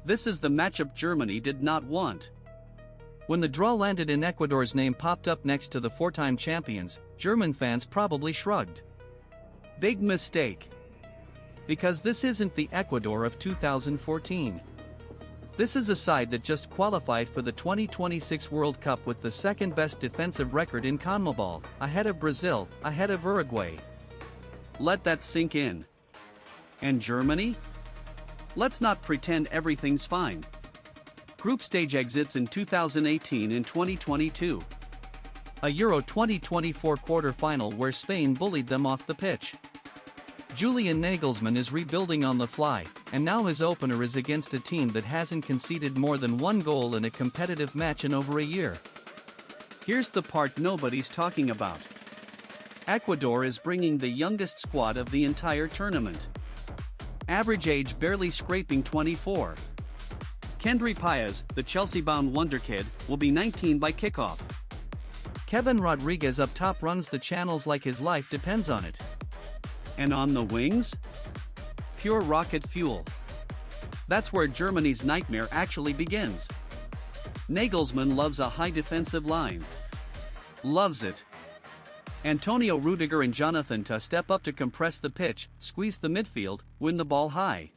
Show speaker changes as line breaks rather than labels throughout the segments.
This is the matchup Germany did not want.
When the draw landed and Ecuador's name popped up next to the four-time champions, German fans probably shrugged.
Big mistake.
Because this isn't the Ecuador of 2014. This is a side that just qualified for the 2026 World Cup with the second-best defensive record in CONMEBOL, ahead of Brazil, ahead of Uruguay.
Let that sink in. And Germany? Let's not pretend everything's fine. Group stage exits in 2018 and 2022.
A Euro 2024 quarter-final where Spain bullied them off the pitch. Julian Nagelsmann is rebuilding on the fly, and now his opener is against a team that hasn't conceded more than one goal in a competitive match in over a year.
Here's the part nobody's talking about. Ecuador is bringing the youngest squad of the entire tournament. Average age barely scraping 24. Kendry Páez, the Chelsea-bound wonder kid, will be 19 by kickoff.
Kevin Rodriguez up top runs the channels like his life depends on it.
And on the wings? Pure rocket fuel. That's where Germany's nightmare actually begins. Nagelsmann loves a high defensive line. Loves it. Antonio Rudiger and Jonathan Tah step up to compress the pitch, squeeze the midfield, win the ball high.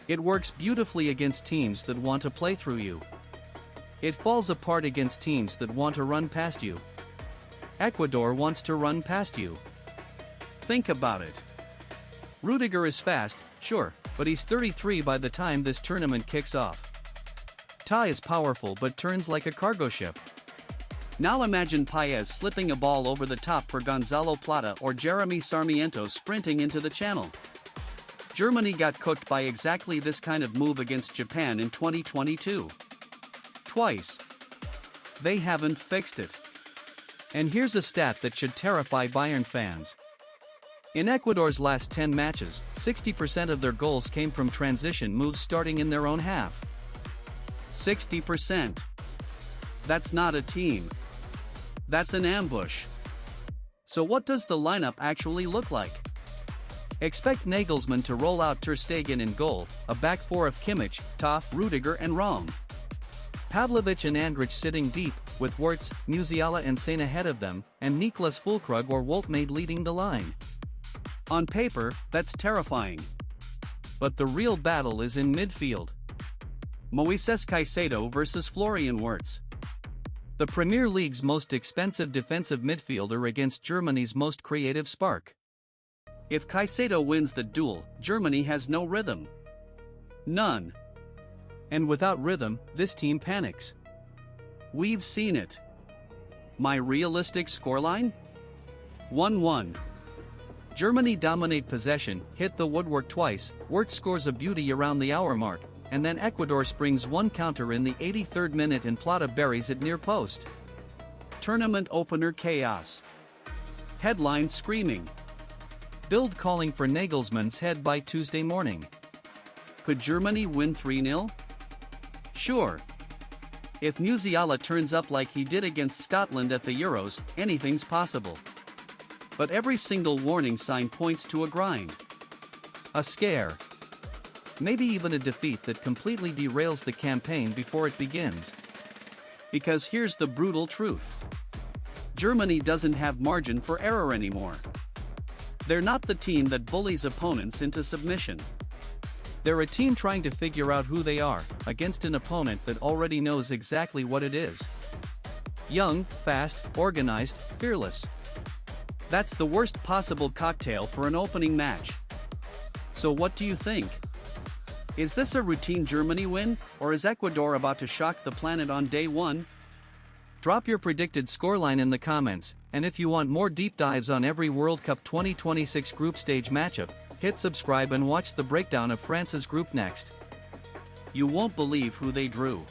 It works beautifully against teams that want to play through you. It falls apart against teams that want to run past you. Ecuador wants to run past you. Think about it. Rudiger is fast, sure, but he's 33 by the time this tournament kicks off.
Tah is powerful but turns like a cargo ship.
Now imagine Páez slipping a ball over the top for Gonzalo Plata or Jeremy Sarmiento sprinting into the channel. Germany got cooked by exactly this kind of move against Japan in 2022. Twice. They haven't fixed it.
And here's a stat that should terrify Bayern fans. In Ecuador's last 10 matches, 60% of their goals came from transition moves starting in their own half.
60%. That's not a team. That's an ambush. So what does the lineup actually look like?
Expect Nagelsmann to roll out Ter Stegen in goal, a back four of Kimmich, Tah, Rudiger and Raum. Pavlovic and Andrich sitting deep, with Wirtz, Musiala and Sane ahead of them, and Niklas Füllkrug or Woltmade leading the line.
On paper, that's terrifying.
But the real battle is in midfield.
Moises Caicedo versus Florian Wirtz.
The Premier League's most expensive defensive midfielder against Germany's most creative spark.
If Caicedo wins the duel, Germany has no rhythm. None.
And without rhythm, this team panics.
We've seen it. My realistic scoreline? 1-1.
Germany dominate possession, hit the woodwork twice, Wirtz scores a beauty around the hour mark, and then Ecuador springs one counter in the 83rd minute and Plata buries it near post.
Tournament opener chaos. Headlines screaming.
Bild calling for Nagelsmann's head by Tuesday morning.
Could Germany win 3-0? Sure. If Musiala turns up like he did against Scotland at the Euros, anything's possible. But every single warning sign points to a grind.
A scare. Maybe even a defeat that completely derails the campaign before it begins.
Because here's the brutal truth. Germany doesn't have margin for error anymore. They're not the team that bullies opponents into submission.
They're a team trying to figure out who they are, against an opponent that already knows exactly what it is. Young, fast, organized, fearless. That's the worst possible cocktail for an opening match. So what do you think? Is this a routine Germany win, or is Ecuador about to shock the planet on day one? Drop your predicted scoreline in the comments, and if you want more deep dives on every World Cup 2026 group stage matchup, hit subscribe and watch the breakdown of France's group next.
You won't believe who they drew.